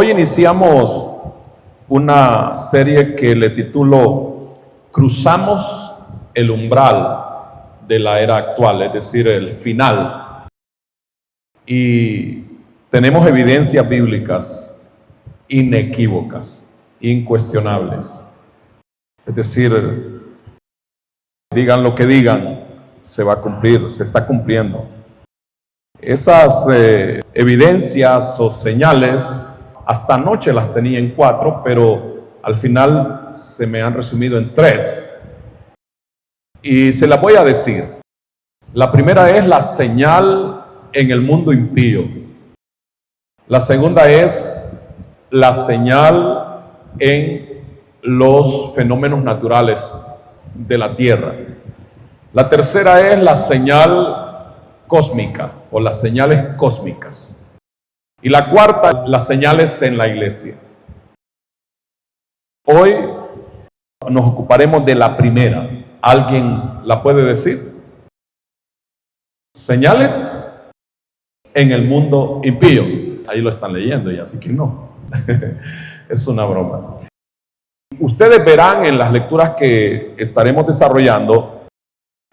Hoy iniciamos una serie que le titulo Cruzamos el umbral de la era actual, es decir, el final. Y tenemos evidencias bíblicas inequívocas, incuestionables. Es decir, digan lo que digan, se va a cumplir, se está cumpliendo. Esas evidencias o señales, hasta anoche las tenía en 4, pero al final se me han resumido en 3. Y se las voy a decir. La primera es la señal en el mundo impío. La segunda es la señal en los fenómenos naturales de la tierra. La tercera es la señal cósmica o las señales cósmicas. Y la cuarta, las señales en la iglesia. Hoy nos ocuparemos de la primera. ¿Alguien la puede decir? Señales en el mundo impío. Ahí lo están leyendo y así que no. Es una broma. Ustedes verán en las lecturas que estaremos desarrollando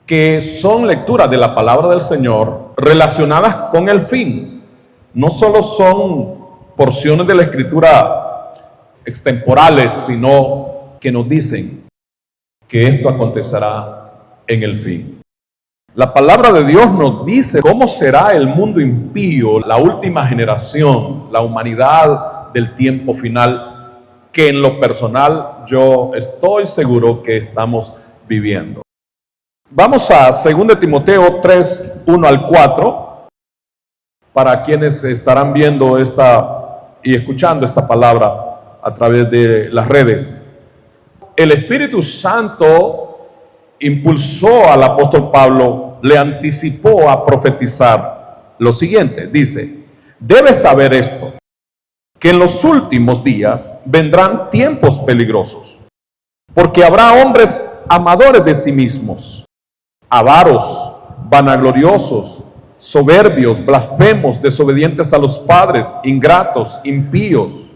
que son lecturas de la palabra del Señor relacionadas con el fin. No solo son porciones de la Escritura extemporales, sino que nos dicen que esto acontecerá en el fin. La palabra de Dios nos dice cómo será el mundo impío, la última generación, la humanidad del tiempo final, que en lo personal yo estoy seguro que estamos viviendo. Vamos a 2 Timoteo 3, 1 al 4. Para quienes estarán viendo y escuchando esta palabra a través de las redes. El Espíritu Santo impulsó al apóstol Pablo, le anticipó a profetizar lo siguiente. Dice: debes saber esto, que en los últimos días vendrán tiempos peligrosos, porque habrá hombres amadores de sí mismos, avaros, vanagloriosos, soberbios, blasfemos, desobedientes a los padres, ingratos, impíos,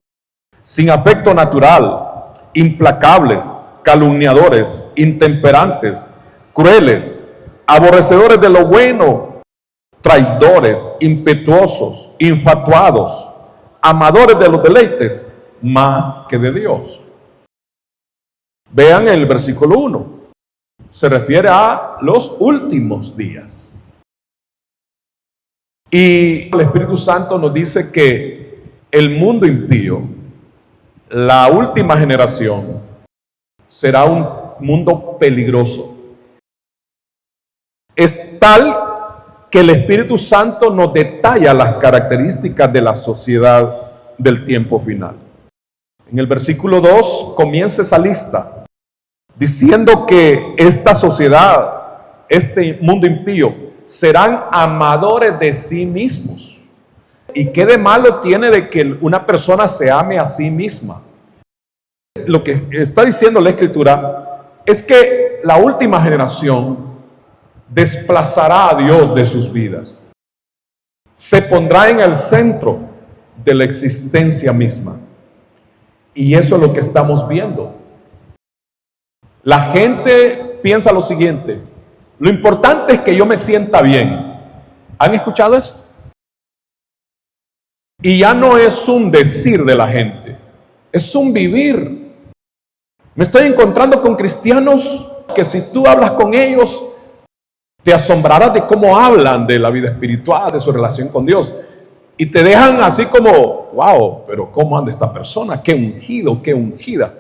sin afecto natural, implacables, calumniadores, intemperantes, crueles, aborrecedores de lo bueno, traidores, impetuosos, infatuados, amadores de los deleites más que de Dios. Vean el versículo 1. Se refiere a los últimos días. Y el Espíritu Santo nos dice que el mundo impío, la última generación, será un mundo peligroso. Es tal que el Espíritu Santo nos detalla las características de la sociedad del tiempo final. En el versículo 2 comienza esa lista, diciendo que esta sociedad, este mundo impío, serán amadores de sí mismos. ¿Y qué de malo tiene de que una persona se ame a sí misma? Lo que está diciendo la Escritura es que la última generación desplazará a Dios de sus vidas. Se pondrá en el centro de la existencia misma. Y eso es lo que estamos viendo. La gente piensa lo siguiente: lo importante es que yo me sienta bien. ¿Han escuchado eso? Y ya no es un decir de la gente, es un vivir. Me estoy encontrando con cristianos que si tú hablas con ellos, te asombrarás de cómo hablan de la vida espiritual, de su relación con Dios. Y te dejan así como, wow, pero ¿cómo anda esta persona? Qué ungido, qué ungida.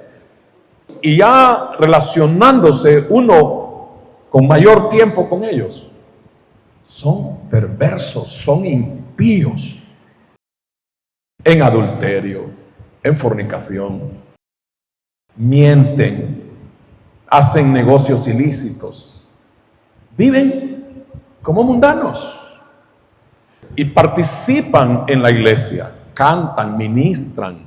Y ya relacionándose uno con mayor tiempo con ellos, son perversos, son impíos, en adulterio, en fornicación, mienten, hacen negocios ilícitos, viven como mundanos y participan en la iglesia, cantan, ministran.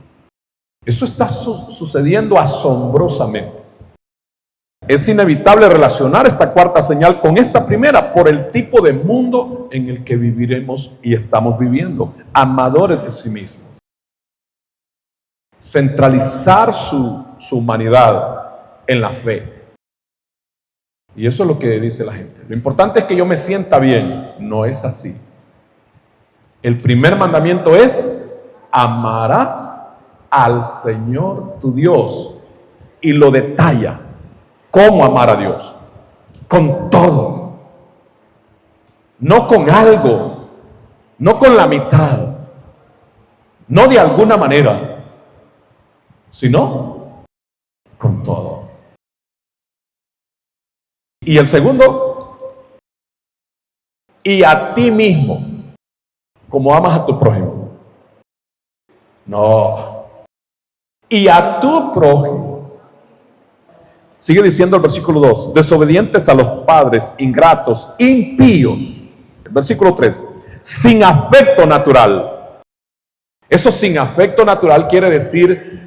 Eso está sucediendo asombrosamente. Es inevitable relacionar esta cuarta señal con esta primera por el tipo de mundo en el que viviremos y estamos viviendo, amadores de sí mismos. centralizar su humanidad en la fe. Y eso es lo que dice la gente. Lo importante es que yo me sienta bien. No es así. El primer mandamiento es: amarás al Señor tu Dios. Y lo detalla. ¿Cómo amar a Dios? Con todo. No con algo. No con la mitad. No de alguna manera. Sino con todo. Y el segundo: y a ti mismo, como amas a tu prójimo. No. Y a tu prójimo. Sigue diciendo el versículo 2: desobedientes a los padres, ingratos, impíos. Versículo 3: sin afecto natural. Eso sin afecto natural quiere decir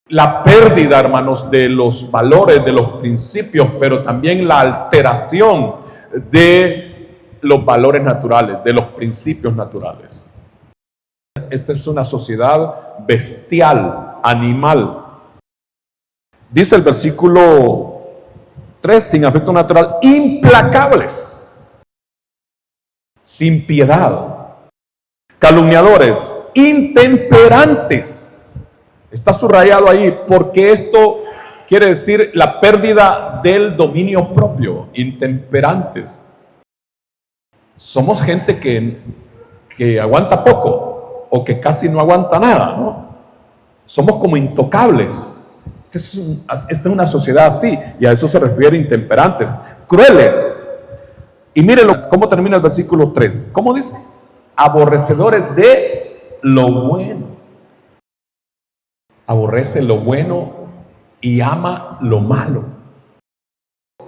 la pérdida, hermanos, de los valores, de los principios, pero también la alteración de los valores naturales, de los principios naturales. Esta es una sociedad bestial, animal. Dice el versículo 3, sin afecto natural, implacables, sin piedad, calumniadores, intemperantes. Está subrayado ahí porque esto quiere decir la pérdida del dominio propio. Intemperantes. Somos gente que aguanta poco o que casi no aguanta nada, ¿no? Somos como intocables. Esta es una sociedad así, y a eso se refiere intemperantes, crueles. Y mírenlo cómo termina el versículo 3. ¿Cómo dice? Aborrecedores de lo bueno. Aborrece lo bueno y ama lo malo.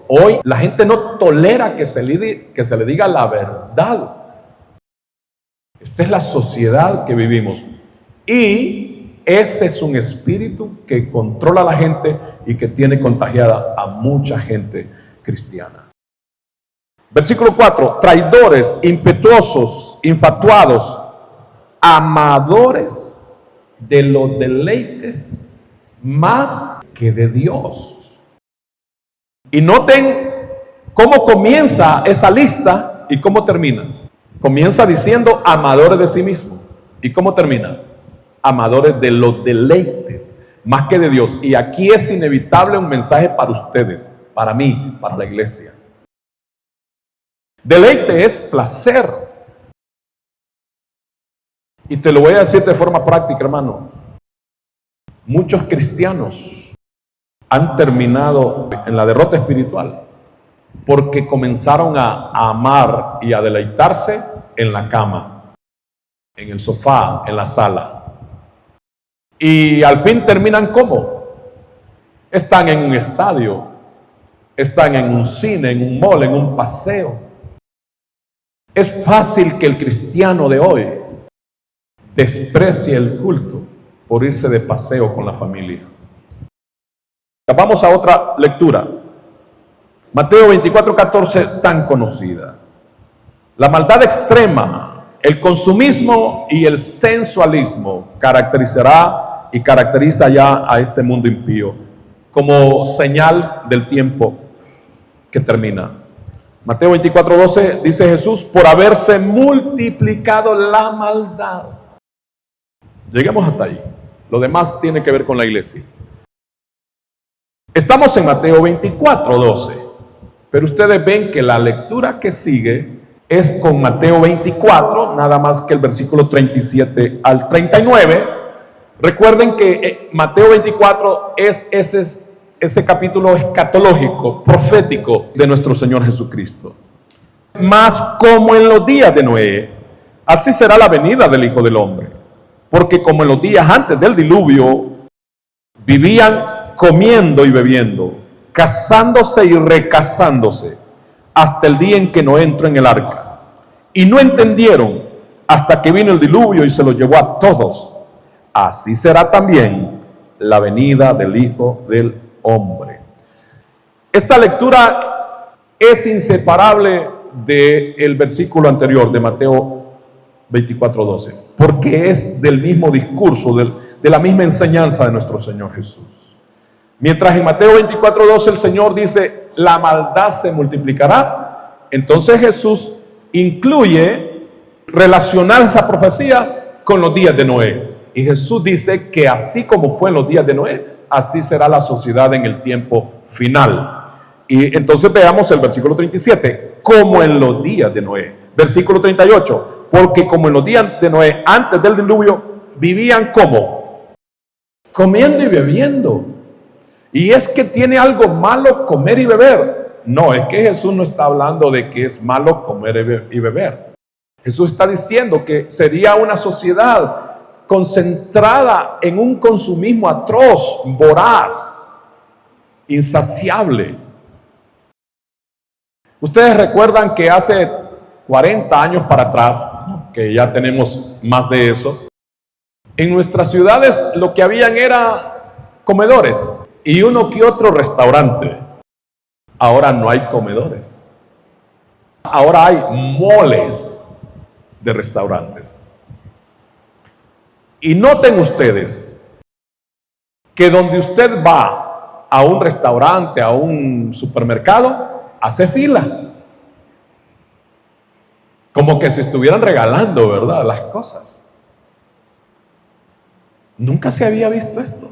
Hoy la gente no tolera que se le diga la verdad. Esta es la sociedad que vivimos. Y ese es un espíritu que controla a la gente y que tiene contagiada a mucha gente cristiana. Versículo 4: traidores, impetuosos, infatuados, amadores de los deleites más que de Dios. Y noten cómo comienza esa lista y cómo termina. Comienza diciendo amadores de sí mismo. ¿Y cómo termina? Amadores de los deleites más que de Dios. Y aquí es inevitable un mensaje para ustedes, para mí, para la iglesia. Deleite es placer. Y te lo voy a decir de forma práctica, hermano. Muchos cristianos han terminado en la derrota espiritual porque comenzaron a amar y a deleitarse en la cama, en el sofá, en la sala. Y al fin terminan ¿cómo? Están en un estadio, están en un cine, en un mall, en un paseo. Es fácil que el cristiano de hoy desprecie el culto por irse de paseo con la familia. Vamos a otra lectura. Mateo 24:14, tan conocida. La maldad extrema, el consumismo y el sensualismo caracterizará y caracteriza ya a este mundo impío como señal del tiempo que termina. Mateo 24:12 dice Jesús: por haberse multiplicado la maldad. Lleguemos hasta ahí. Lo demás tiene que ver con la iglesia. Estamos en Mateo 24:12, pero ustedes ven que la lectura que sigue es con Mateo 24, nada más que el versículo 37 al 39. Recuerden que Mateo 24 es ese capítulo escatológico, profético de nuestro Señor Jesucristo. Mas como en los días de Noé, así será la venida del Hijo del Hombre. Porque como en los días antes del diluvio, vivían comiendo y bebiendo, casándose y recasándose, hasta el día en que Noé entró en el arca. Y no entendieron hasta que vino el diluvio y se los llevó a todos. Así será también la venida del Hijo del Hombre. Esta lectura es inseparable del versículo anterior de Mateo 24:12, porque es del mismo discurso, de la misma enseñanza de nuestro Señor Jesús. Mientras en Mateo 24:12 el Señor dice, la maldad se multiplicará, entonces Jesús incluye relacionar esa profecía con los días de Noé. Y Jesús dice que así como fue en los días de Noé, así será la sociedad en el tiempo final. Y entonces veamos el versículo 37, como en los días de Noé. Versículo 38, porque como en los días de Noé, antes del diluvio, vivían como comiendo y bebiendo. Y es que tiene algo malo comer y beber. No, es que Jesús no está hablando de que es malo comer y beber. Jesús está diciendo que sería una sociedad concentrada en un consumismo atroz, voraz, insaciable. Ustedes recuerdan que hace 40 años para atrás, que ya tenemos más de eso, en nuestras ciudades lo que habían era comedores y uno que otro restaurante. Ahora no hay comedores. Ahora hay moles de restaurantes. Y noten ustedes que donde usted va a un restaurante, a un supermercado, hace fila. Como que se estuvieran regalando, ¿verdad?, las cosas. Nunca se había visto esto.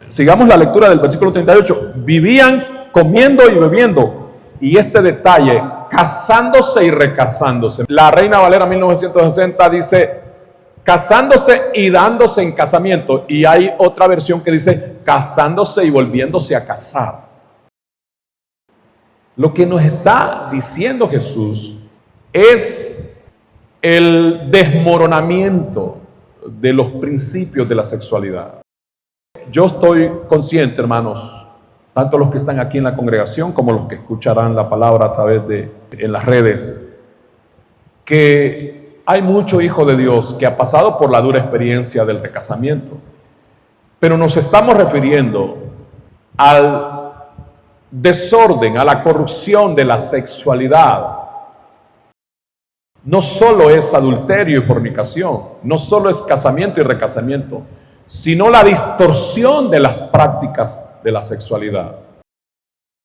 Sigamos la lectura del versículo 38. Vivían comiendo y bebiendo. Y este detalle, casándose y recasándose. La Reina Valera 1960 dice, casándose y dándose en casamiento. Y hay otra versión que dice, casándose y volviéndose a casar. Lo que nos está diciendo Jesús es el desmoronamiento de los principios de la sexualidad. Yo estoy consciente, hermanos, tanto los que están aquí en la congregación como los que escucharán la palabra a través en las redes, que hay mucho hijo de Dios que ha pasado por la dura experiencia del recasamiento. Pero nos estamos refiriendo al desorden, a la corrupción de la sexualidad. No solo es adulterio y fornicación, no solo es casamiento y recasamiento, sino la distorsión de las prácticas de la sexualidad.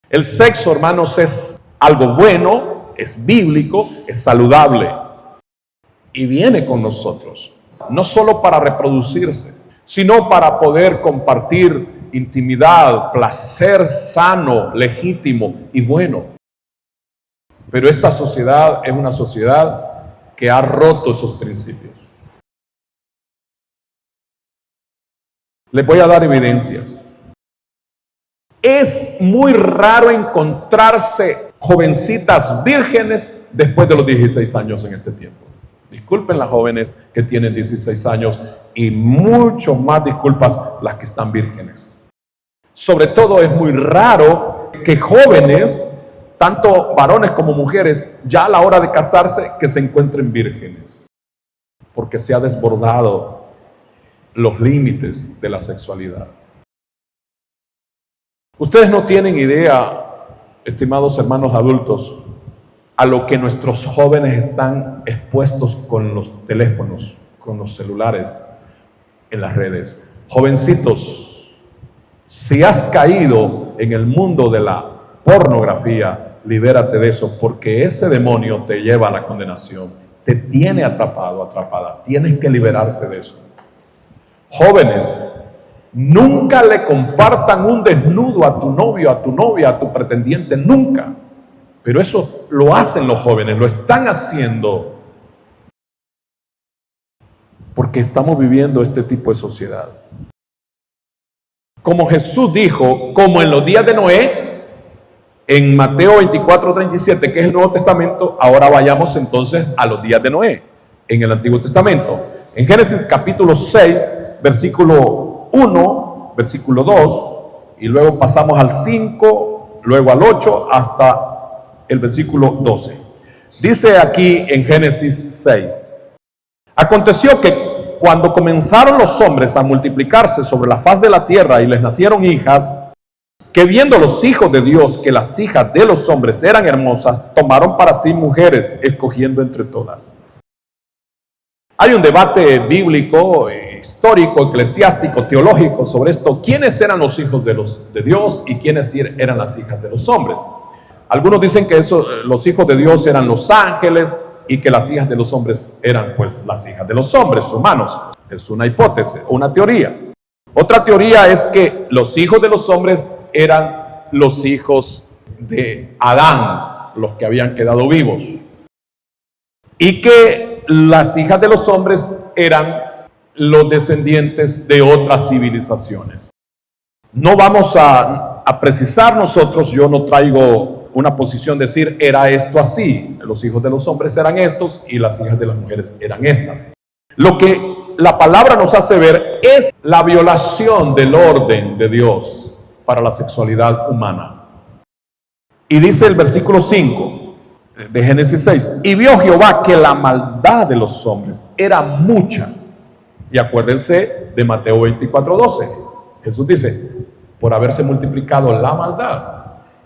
El sexo, hermanos, es algo bueno, es bíblico, es saludable y viene con nosotros, no solo para reproducirse, sino para poder compartir intimidad, placer sano, legítimo y bueno. Pero esta sociedad es una sociedad que ha roto esos principios. Les voy a dar evidencias. Es muy raro encontrarse jovencitas vírgenes después de los 16 años en este tiempo. Disculpen las jóvenes que tienen 16 años y mucho más disculpas las que están vírgenes. Sobre todo es muy raro que jóvenes, tanto varones como mujeres, ya a la hora de casarse, que se encuentren vírgenes, porque se ha desbordado los límites de la sexualidad. Ustedes no tienen idea, estimados hermanos adultos, a lo que nuestros jóvenes están expuestos con los teléfonos, con los celulares, en las redes. Jovencitos, si has caído en el mundo de la pornografía, libérate de eso, porque ese demonio te lleva a la condenación, te tiene atrapado, atrapada. Tienes que liberarte de eso. Jóvenes, nunca le compartan un desnudo a tu novio, a tu novia, a tu pretendiente, nunca. Pero eso lo hacen los jóvenes, lo están haciendo porque estamos viviendo este tipo de sociedad. Como Jesús dijo, como en los días de Noé, en Mateo 24:37, que es el Nuevo Testamento, ahora vayamos entonces a los días de Noé, en el Antiguo Testamento. En Génesis capítulo 6, versículo 1, versículo 2, y luego pasamos al 5, luego al 8, hasta el versículo 12. Dice aquí en Génesis 6, aconteció que cuando comenzaron los hombres a multiplicarse sobre la faz de la tierra y les nacieron hijas, que viendo los hijos de Dios que las hijas de los hombres eran hermosas, tomaron para sí mujeres, escogiendo entre todas. Hay un debate bíblico, histórico, eclesiástico, teológico sobre esto. ¿Quiénes eran los hijos de Dios y quiénes eran las hijas de los hombres? Algunos dicen que los hijos de Dios eran los ángeles y que las hijas de los hombres eran pues las hijas de los hombres humanos. Es una hipótesis, una teoría. Otra teoría es que los hijos de los hombres eran los hijos de Adán, los que habían quedado vivos, y que las hijas de los hombres eran los descendientes de otras civilizaciones. No vamos a precisar nosotros, yo no traigo una posición de decir era esto así, los hijos de los hombres eran estos y las hijas de las mujeres eran estas. Lo que la palabra nos hace ver es la violación del orden de Dios para la sexualidad humana. Y dice el versículo 5 de Génesis 6, y vio Jehová que la maldad de los hombres era mucha. Y acuérdense de Mateo 24:12. Jesús dice, por haberse multiplicado la maldad.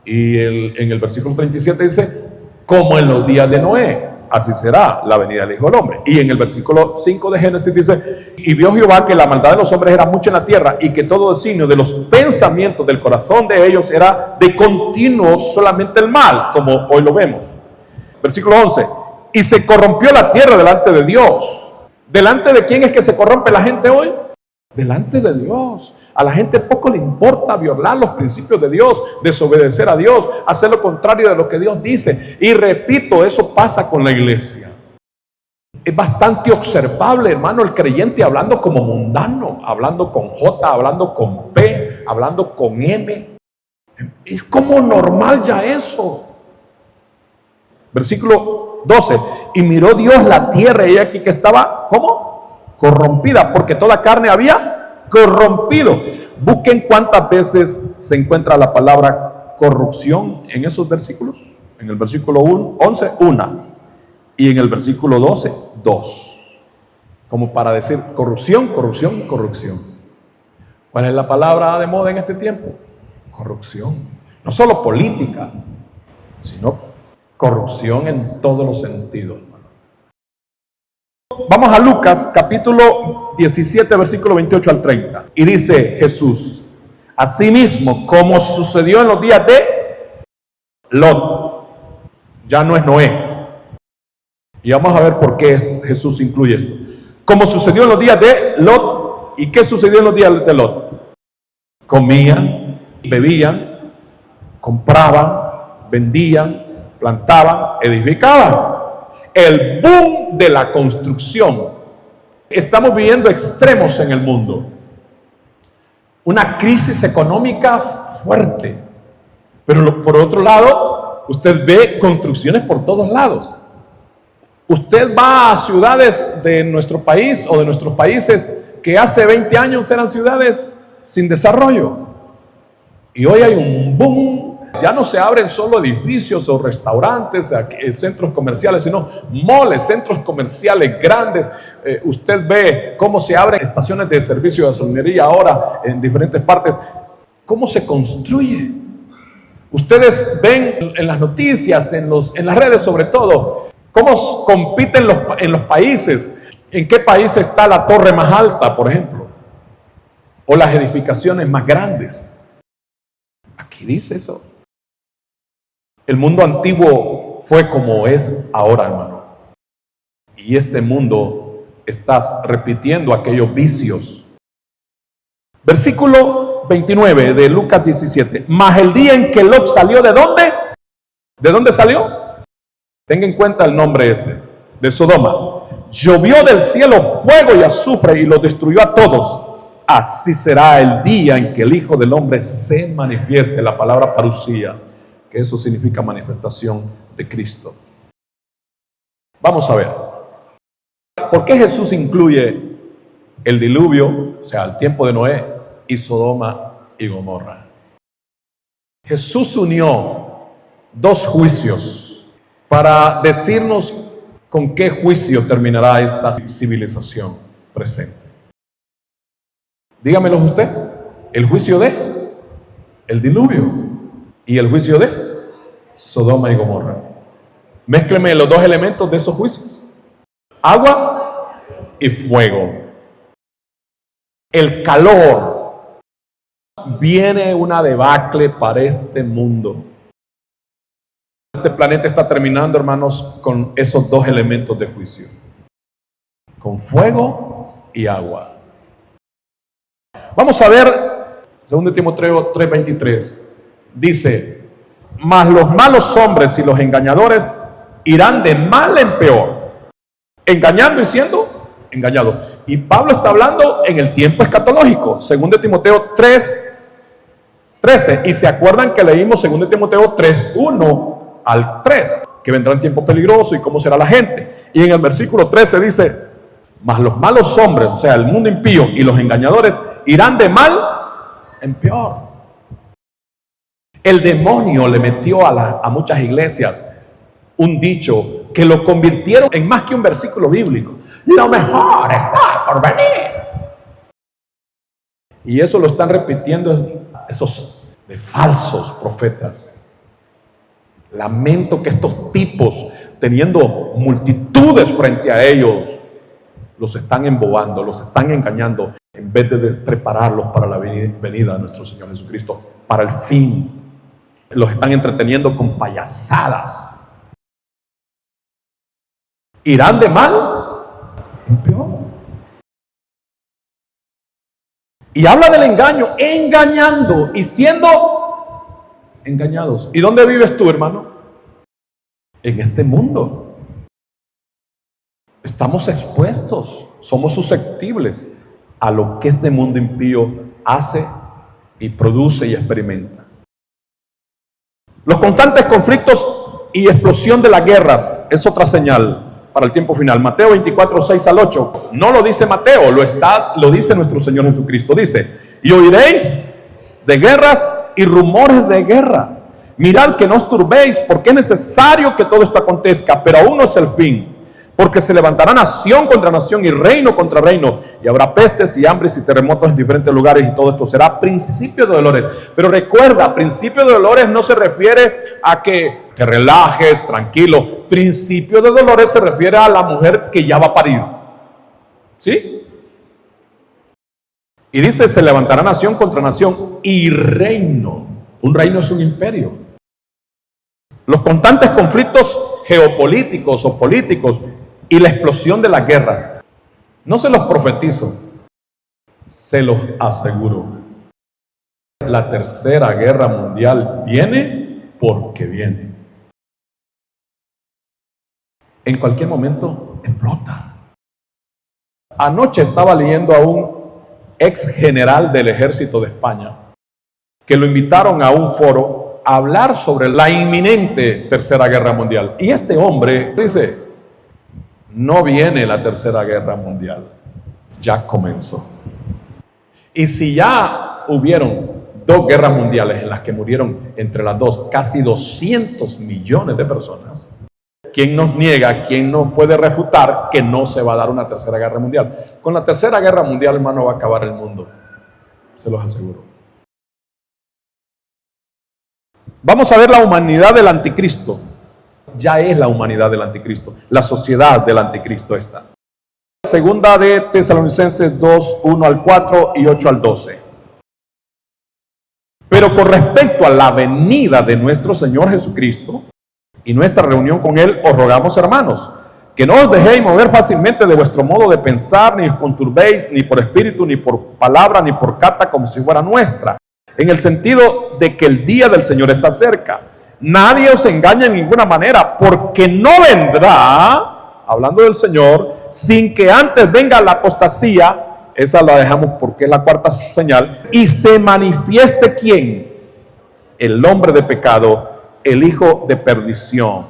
Y en el versículo 37 dice, como en los días de Noé, así será la venida del Hijo del Hombre. Y en el versículo 5 de Génesis dice, y vio Jehová que la maldad de los hombres era mucha en la tierra, y que todo designio de los pensamientos del corazón de ellos era de continuo solamente el mal, como hoy lo vemos. Versículo 11, y se corrompió la tierra delante de Dios. ¿Delante de quién es que se corrompe la gente hoy? Delante de Dios. A la gente poco le importa violar los principios de Dios, desobedecer a Dios, hacer lo contrario de lo que Dios dice. Y repito, eso pasa con la iglesia. Es bastante observable, hermano, el creyente hablando como mundano, hablando con J, hablando con P, hablando con M. Es como normal ya eso. Versículo 12, y miró Dios la tierra y aquí que estaba, ¿cómo? Corrompida, porque toda carne había corrompido. Busquen cuántas veces se encuentra la palabra corrupción en esos versículos. En el versículo 11, una. Y en el versículo 12, dos. Como para decir corrupción, corrupción, corrupción. ¿Cuál es la palabra de moda en este tiempo? Corrupción. No solo política, sino corrupción en todos los sentidos. Vamos a Lucas capítulo 17 versículo 28 al 30 y dice Jesús, asimismo como sucedió en los días de Lot, ya no es Noé, y vamos a ver por qué Jesús incluye esto, como sucedió en los días de Lot. ¿Y qué sucedió en los días de Lot? Comían, bebían, compraban, vendían, plantaban, edificaban. El boom de la construcción. Estamos viviendo extremos en el mundo. Una crisis económica fuerte. Pero por otro lado, usted ve construcciones por todos lados. Usted va a ciudades de nuestro país o de nuestros países que hace 20 años eran ciudades sin desarrollo. Y hoy hay un boom. Ya no se abren solo edificios o restaurantes, centros comerciales, sino moles, centros comerciales grandes. Usted ve cómo se abren estaciones de servicio de gasolinería ahora en diferentes partes. ¿Cómo se construye? Ustedes ven en las noticias, en las redes sobre todo, cómo compiten en los países. ¿En qué país está la torre más alta, por ejemplo? O las edificaciones más grandes. Aquí dice eso. El mundo antiguo fue como es ahora, hermano. Y este mundo está repitiendo aquellos vicios. Versículo 29 de Lucas 17. Mas el día en que Lot salió, ¿de dónde? ¿De dónde salió? Tenga en cuenta el nombre ese, de Sodoma. Llovió del cielo fuego y azufre y los destruyó a todos. Así será el día en que el Hijo del Hombre se manifieste. La palabra parusía, que eso significa manifestación de Cristo. Vamos a ver. ¿Por qué Jesús incluye el diluvio, o sea, el tiempo de Noé, y Sodoma y Gomorra? Jesús unió dos juicios para decirnos con qué juicio terminará esta civilización presente. Dígamelo usted. El juicio de el diluvio y el juicio de Sodoma y Gomorra. Mézcleme los dos elementos de esos juicios. Agua y fuego. El calor. Viene una debacle para este mundo. Este planeta está terminando, hermanos, con esos dos elementos de juicio. Con fuego y agua. Vamos a ver, 2 Timoteo 3:23. Dice, mas los malos hombres y los engañadores irán de mal en peor, engañando y siendo engañados. Y Pablo está hablando en el tiempo escatológico, 2 Timoteo 3:13. Y se acuerdan que leímos 2 Timoteo 3:1 al 3, que vendrán tiempos peligrosos y cómo será la gente. Y en el versículo 13 dice, mas los malos hombres, o sea, el mundo impío y los engañadores irán de mal en peor. El demonio le metió a muchas iglesias un dicho que lo convirtieron en más que un versículo bíblico. Lo mejor está por venir. Y eso lo están repitiendo esos de falsos profetas. Lamento que estos tipos, teniendo multitudes frente a ellos, los están embobando, los están engañando, en vez de prepararlos para la venida de nuestro Señor Jesucristo, para el fin. Los están entreteniendo con payasadas. Irán de mal en peor. Y habla del engaño, engañando y siendo engañados. ¿Y dónde vives tú, hermano? En este mundo. Estamos expuestos, somos susceptibles a lo que este mundo impío hace y produce y experimenta. Los constantes conflictos y explosión de las guerras es otra señal para el tiempo final. Mateo 24:6-8. No lo dice Mateo, lo dice nuestro Señor Jesucristo. Dice, y oiréis de guerras y rumores de guerra. Mirad que no os turbéis, porque es necesario que todo esto acontezca, pero aún no es el fin. Porque se levantará nación contra nación y reino contra reino, y habrá pestes y hambres y terremotos en diferentes lugares, y todo esto será principio de dolores. Pero recuerda, principio de dolores no se refiere a que te relajes, tranquilo. Principio de dolores se refiere a la mujer que ya va a parir. ¿Sí? Y dice, se levantará nación contra nación y reino. Un reino es un imperio. Los constantes conflictos geopolíticos o políticos y la explosión de las guerras, no se los profetizo, se los aseguro. La tercera guerra mundial viene porque viene. En cualquier momento explota. Anoche estaba leyendo a un ex general del ejército de España que lo invitaron a un foro a hablar sobre la inminente tercera guerra mundial. Y este hombre dice, no viene la tercera guerra mundial, ya comenzó. Y si ya hubieron 2 guerras mundiales en las que murieron entre las dos casi 200 millones de personas, ¿quién nos niega, quién nos puede refutar que no se va a dar una tercera guerra mundial? Con la tercera guerra mundial, hermano, va a acabar el mundo, se los aseguro. Vamos a ver la humanidad del anticristo. Ya es la humanidad del anticristo, la sociedad del anticristo está. Segunda de Tesalonicenses 2:1-4 y 8-12. Pero con respecto a la venida de nuestro Señor Jesucristo y nuestra reunión con Él, os rogamos, hermanos, que no os dejéis mover fácilmente de vuestro modo de pensar, ni os conturbéis, ni por espíritu, ni por palabra, ni por carta, como si fuera nuestra, en el sentido de que el día del Señor está cerca. Nadie os engañe en ninguna manera, porque no vendrá, hablando del Señor, sin que antes venga la apostasía. Esa la dejamos porque es la cuarta señal. Y se manifieste ¿quién? El hombre de pecado, el hijo de perdición.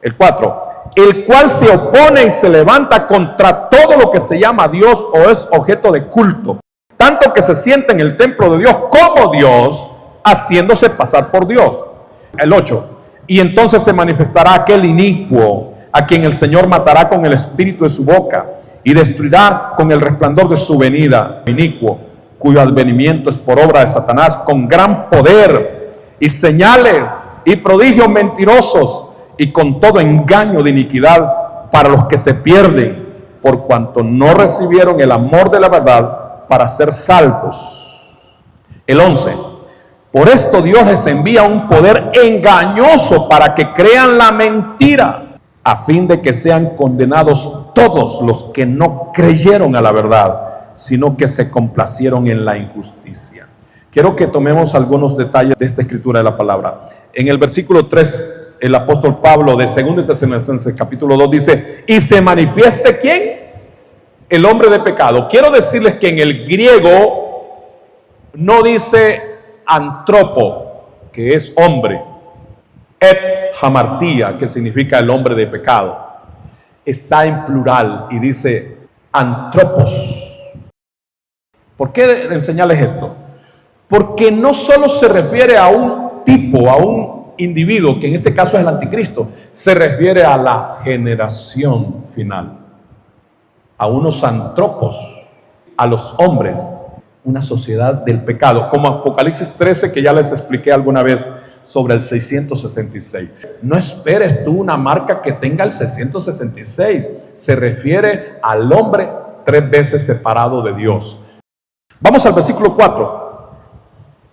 El 4. El cual se opone y se levanta contra todo lo que se llama Dios o es objeto de culto, tanto que se sienta en el templo de Dios como Dios, haciéndose pasar por Dios. El 8. Y entonces se manifestará aquel inicuo, a quien el Señor matará con el espíritu de su boca y destruirá con el resplandor de su venida. Inicuo, cuyo advenimiento es por obra de Satanás, con gran poder y señales y prodigios mentirosos, y con todo engaño de iniquidad para los que se pierden, por cuanto no recibieron el amor de la verdad para ser salvos. El 11. Por esto Dios les envía un poder engañoso para que crean la mentira, a fin de que sean condenados todos los que no creyeron a la verdad, sino que se complacieron en la injusticia. Quiero que tomemos algunos detalles de esta escritura de la palabra. En el versículo 3, el apóstol Pablo de 2 Tesalonicenses capítulo 2 dice: y se manifieste ¿quién? El hombre de pecado. Quiero decirles que en el griego no dice antropo, que es hombre, et hamartía, que significa el hombre de pecado. Está en plural y dice antropos. ¿Por qué enseñarles esto? Porque no solo se refiere a un tipo, a un individuo, que en este caso es el anticristo, se refiere a la generación final, a unos antropos, a los hombres, una sociedad del pecado, como Apocalipsis 13, que ya les expliqué alguna vez sobre el 666. No esperes tú una marca que tenga el 666, se refiere al hombre 3 veces separado de Dios. Vamos al versículo 4.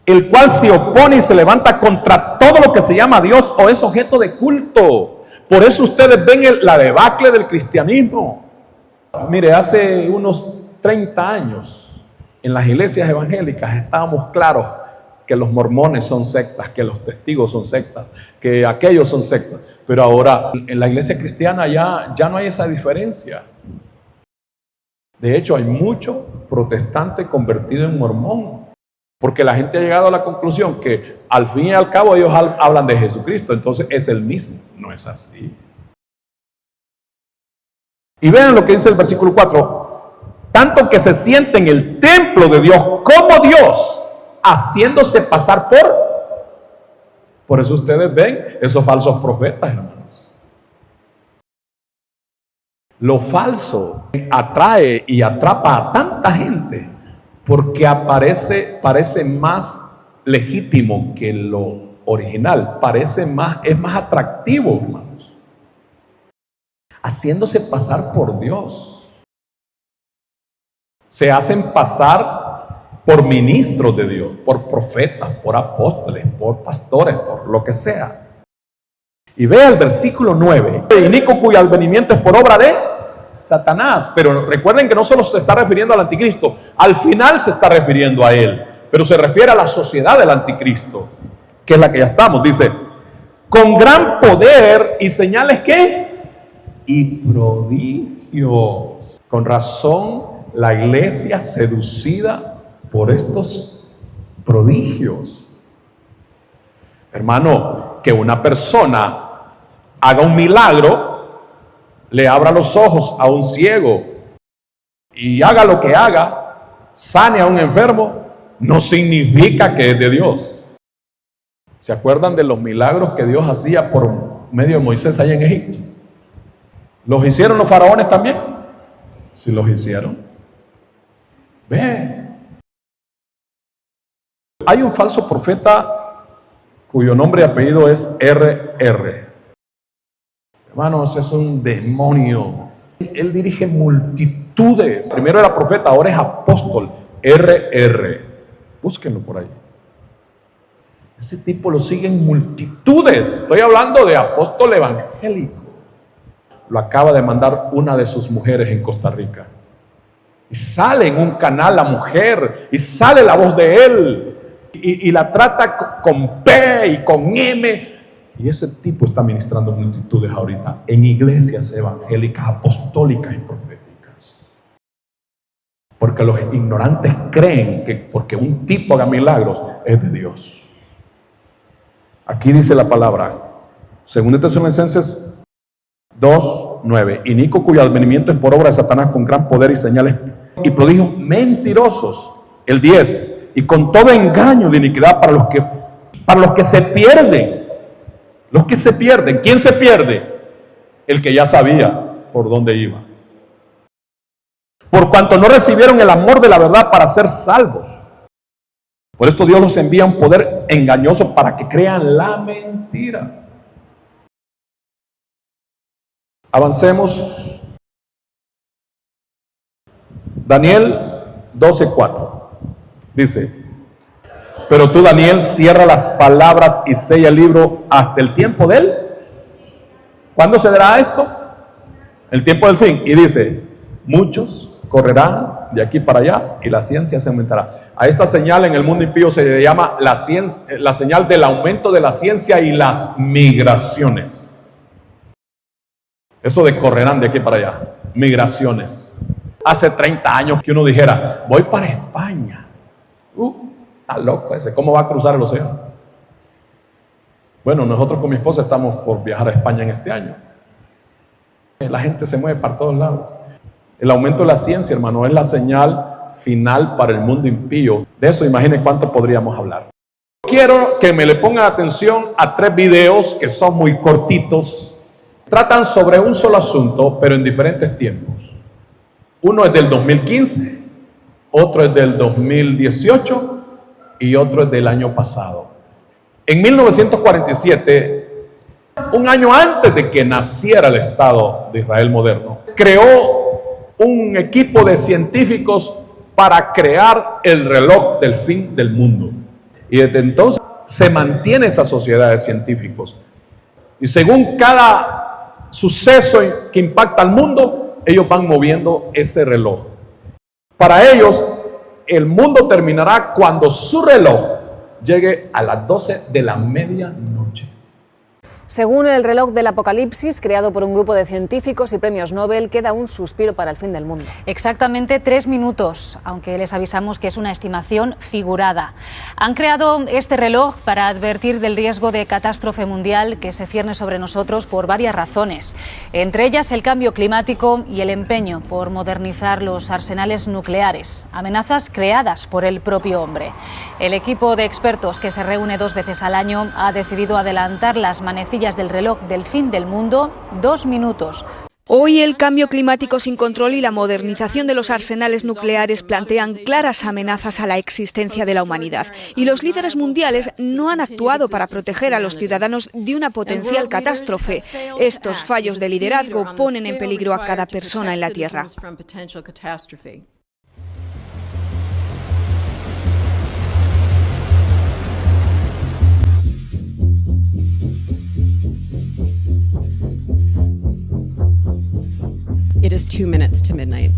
El cual se opone y se levanta contra todo lo que se llama Dios o es objeto de culto. Por eso ustedes ven la debacle del cristianismo. Mire, hace unos 30 años en las iglesias evangélicas estábamos claros que los mormones son sectas, que los testigos son sectas, que aquellos son sectas. Pero ahora en la iglesia cristiana ya no hay esa diferencia. De hecho, hay mucho protestante convertido en mormón, porque la gente ha llegado a la conclusión que al fin y al cabo ellos hablan de Jesucristo, entonces es el mismo. No es así. Y vean lo que dice el versículo 4. Tanto que se siente en el templo de Dios como Dios, haciéndose pasar por eso ustedes ven esos falsos profetas, hermanos. Lo falso atrae y atrapa a tanta gente porque parece más legítimo que lo original, es más atractivo, hermanos. Haciéndose pasar por Dios. Se hacen pasar por ministros de Dios, por profetas, por apóstoles, por pastores, por lo que sea. Y vea el versículo 9. Inico cuyo advenimiento es por obra de Satanás. Pero recuerden que no solo se está refiriendo al anticristo, al final se está refiriendo a él, pero se refiere a la sociedad del anticristo, que es la que ya estamos. Dice, con gran poder y señales ¿qué? Y prodigios. Con razón la iglesia seducida por estos prodigios. Hermano, que una persona haga un milagro, le abra los ojos a un ciego y haga lo que haga, sane a un enfermo, no significa que es de Dios. ¿Se acuerdan de los milagros que Dios hacía por medio de Moisés allá en Egipto? ¿Los hicieron los faraones también? Sí, los hicieron. Ve. Hay un falso profeta cuyo nombre y apellido es RR. Hermanos, es un demonio. Él dirige multitudes. Primero era profeta, ahora es apóstol. RR. Búsquenlo por ahí. Ese tipo lo siguen multitudes. Estoy hablando de apóstol evangélico. Lo acaba de mandar una de sus mujeres en Costa Rica. Y sale en un canal la mujer, y sale la voz de él, y la trata con P y con M. Y ese tipo está ministrando multitudes ahorita en iglesias evangélicas, apostólicas y proféticas. Porque los ignorantes creen que porque un tipo haga milagros es de Dios. Aquí dice la palabra, 2 Tesalonicenses 2:9. Inico cuyo advenimiento es por obra de Satanás con gran poder y señales y prodigios mentirosos. El 10. Y con todo engaño de iniquidad para los que se pierden. Los que se pierden. ¿Quién se pierde? El que ya sabía por dónde iba. Por cuanto no recibieron el amor de la verdad para ser salvos. Por esto Dios los envía un poder engañoso para que crean la mentira. Avancemos Daniel 12:4. Dice: pero tú, Daniel, cierra las palabras y sella el libro hasta el tiempo de él. ¿Cuándo se dará esto? El tiempo del fin. Y dice: muchos correrán de aquí para allá y la ciencia se aumentará. A esta señal en el mundo impío se le llama la señal del aumento de la ciencia y las migraciones. Eso de correrán de aquí para allá, migraciones. Hace 30 años que uno dijera: voy para España. Está loco ese, ¿cómo va a cruzar el océano? Bueno, nosotros con mi esposa estamos por viajar a España en este año. La gente se mueve para todos lados. El aumento de la ciencia, hermano, es la señal final para el mundo impío. De eso, imaginen cuánto podríamos hablar. Quiero que me le pongan atención a 3 videos que son muy cortitos. Tratan sobre un solo asunto, pero en diferentes tiempos. Uno es del 2015, otro es del 2018 y otro es del año pasado. En 1947, un año antes de que naciera el Estado de Israel moderno, creó un equipo de científicos para crear el reloj del fin del mundo. Y desde entonces se mantiene esa sociedad de científicos. Y según cada suceso que impacta al mundo, ellos van moviendo ese reloj. Para ellos, el mundo terminará cuando su reloj llegue a las 12 de la medianoche. Según el reloj del apocalipsis, creado por un grupo de científicos y premios Nobel, queda un suspiro para el fin del mundo. Exactamente 3 minutos, aunque les avisamos que es una estimación figurada. Han creado este reloj para advertir del riesgo de catástrofe mundial que se cierne sobre nosotros por varias razones. Entre ellas el cambio climático y el empeño por modernizar los arsenales nucleares, amenazas creadas por el propio hombre. El equipo de expertos, que se reúne 2 veces al año, ha decidido adelantar las manecillas del reloj del fin del mundo 2 minutos. Hoy el cambio climático sin control y la modernización de los arsenales nucleares plantean claras amenazas a la existencia de la humanidad. Y los líderes mundiales no han actuado para proteger a los ciudadanos de una potencial catástrofe. Estos fallos de liderazgo ponen en peligro a cada persona en la Tierra. It is 2 minutes to midnight.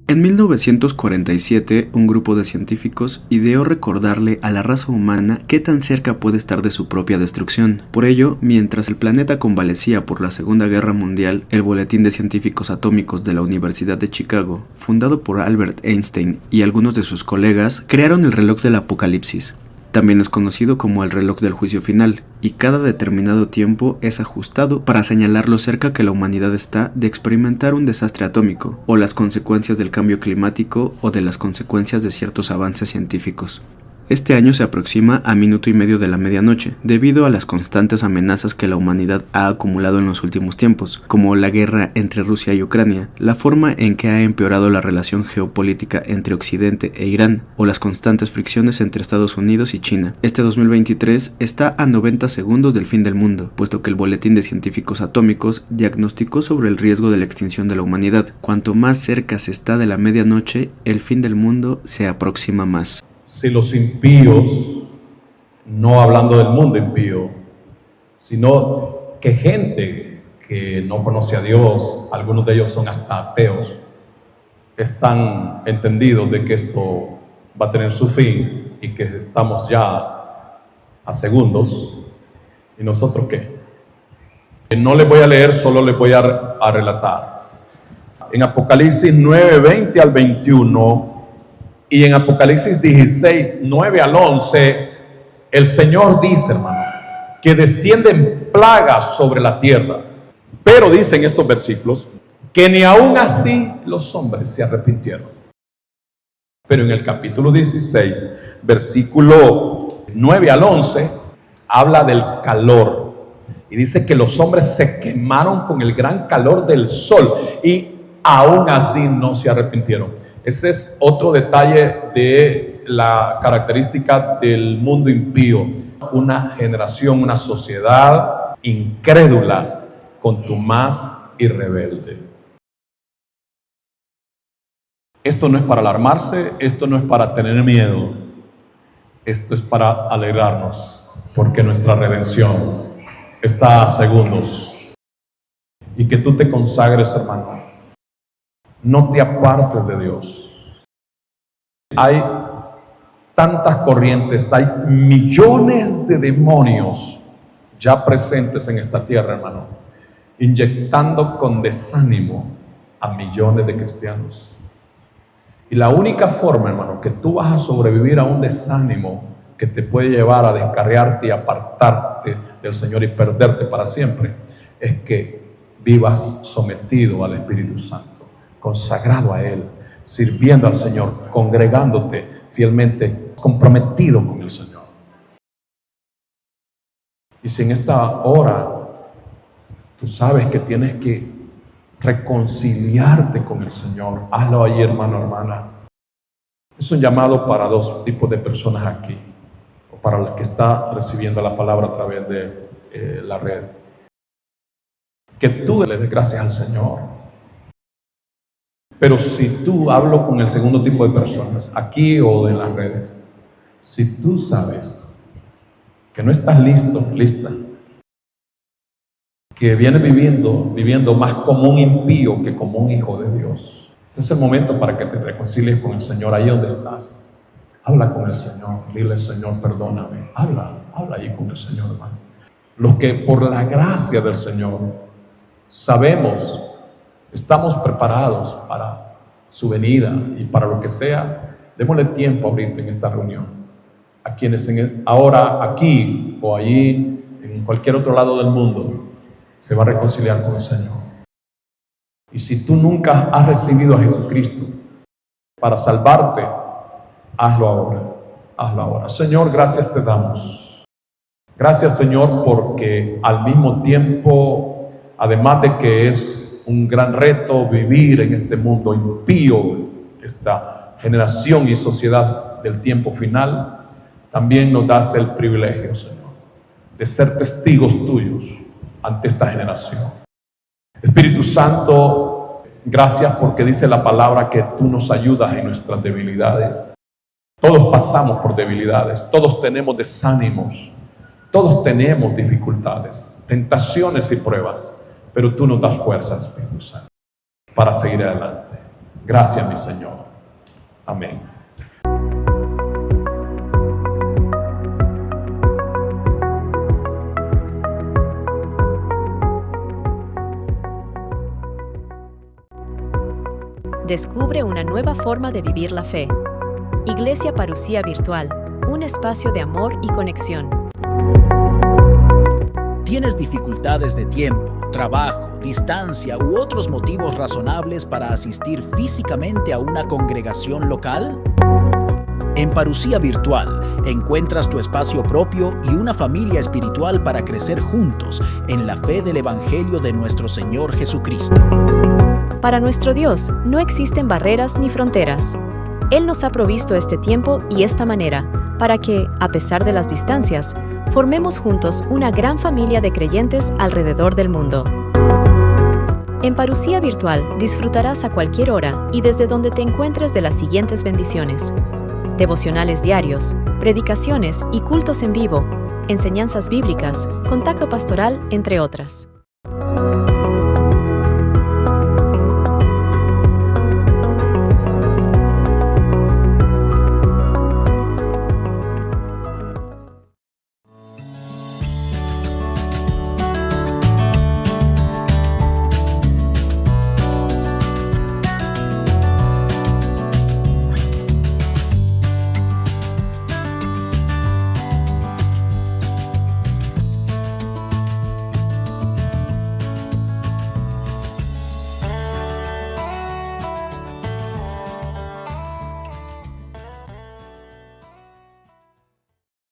En 1947, un grupo de científicos ideó recordarle a la raza humana qué tan cerca puede estar de su propia destrucción. Por ello, mientras el planeta convalecía por la Segunda Guerra Mundial, el Boletín de Científicos Atómicos de la Universidad de Chicago, fundado por Albert Einstein y algunos de sus colegas, crearon el reloj del apocalipsis. También es conocido como el reloj del juicio final, y cada determinado tiempo es ajustado para señalar lo cerca que la humanidad está de experimentar un desastre atómico, o las consecuencias del cambio climático, o de las consecuencias de ciertos avances científicos. Este año se aproxima a 1,5 minutos de la medianoche, debido a las constantes amenazas que la humanidad ha acumulado en los últimos tiempos, como la guerra entre Rusia y Ucrania, la forma en que ha empeorado la relación geopolítica entre Occidente e Irán, o las constantes fricciones entre Estados Unidos y China. Este 2023 está a 90 segundos del fin del mundo, puesto que el Boletín de Científicos Atómicos diagnosticó sobre el riesgo de la extinción de la humanidad. Cuanto más cerca se está de la medianoche, el fin del mundo se aproxima más. Si los impíos, no hablando del mundo impío, sino que gente que no conoce a Dios, algunos de ellos son hasta ateos, están entendidos de que esto va a tener su fin y que estamos ya a segundos, ¿y nosotros qué? No les voy a leer, solo les voy a relatar. En Apocalipsis 9, 20 al 21... y en Apocalipsis 16, 9 al 11, el Señor dice, hermano, que descienden plagas sobre la tierra. Pero dicen estos versículos que ni aún así los hombres se arrepintieron. Pero en el capítulo 16, versículo 9 al 11, habla del calor. Y dice que los hombres se quemaron con el gran calor del sol. Y aún así no se arrepintieron. Ese es otro detalle de la característica del mundo impío. Una generación, una sociedad incrédula, contumaz y rebelde. Esto no es para alarmarse, esto no es para tener miedo, esto es para alegrarnos, porque nuestra redención está a segundos. Y que tú te consagres, hermano. No te apartes de Dios. Hay tantas corrientes, hay millones de demonios ya presentes en esta tierra, hermano, inyectando con desánimo a millones de cristianos. Y la única forma, hermano, que tú vas a sobrevivir a un desánimo que te puede llevar a descarriarte y apartarte del Señor y perderte para siempre, es que vivas sometido al Espíritu Santo, consagrado a Él, sirviendo al Señor, congregándote fielmente, comprometido con el Señor. Y si en esta hora tú sabes que tienes que reconciliarte con el Señor, hazlo ahí, hermano, hermana. Es un llamado para dos tipos de personas aquí, o para el que está recibiendo la palabra a través de la red. Que tú le des gracias al Señor. Pero si tú, hablo con el segundo tipo de personas, aquí o en las redes, si tú sabes que no estás listo, lista, que vienes viviendo más como un impío que como un hijo de Dios, este es el momento para que te reconcilies con el Señor ahí donde estás. Habla con el Señor, dile: Señor, perdóname. Habla ahí con el Señor, hermano. Los que por la gracia del Señor sabemos, estamos preparados para su venida y para lo que sea, démosle tiempo ahorita en esta reunión. A quienes ahora aquí o allí, en cualquier otro lado del mundo, se va a reconciliar con el Señor. Y si tú nunca has recibido a Jesucristo para salvarte, hazlo ahora, hazlo ahora. Señor, gracias te damos. Gracias, Señor, porque al mismo tiempo, además de que es un gran reto vivir en este mundo impío, esta generación y sociedad del tiempo final, también nos das el privilegio, Señor, de ser testigos tuyos ante esta generación. Espíritu Santo, gracias porque dice la palabra que tú nos ayudas en nuestras debilidades. Todos pasamos por debilidades, todos tenemos desánimos, todos tenemos dificultades, tentaciones y pruebas, pero tú nos das fuerzas, Espíritu Santo, para seguir adelante. Gracias, mi Señor. Amén. Descubre una nueva forma de vivir la fe. Iglesia Parucía Virtual, un espacio de amor y conexión. ¿Tienes dificultades de tiempo, trabajo, distancia u otros motivos razonables para asistir físicamente a una congregación local? En Parucía Virtual encuentras tu espacio propio y una familia espiritual para crecer juntos en la fe del Evangelio de nuestro Señor Jesucristo. Para nuestro Dios no existen barreras ni fronteras. Él nos ha provisto este tiempo y esta manera para que, a pesar de las distancias, formemos juntos una gran familia de creyentes alrededor del mundo. En Parucía Virtual disfrutarás a cualquier hora y desde donde te encuentres de las siguientes bendiciones: devocionales diarios, predicaciones y cultos en vivo, enseñanzas bíblicas, contacto pastoral, entre otras.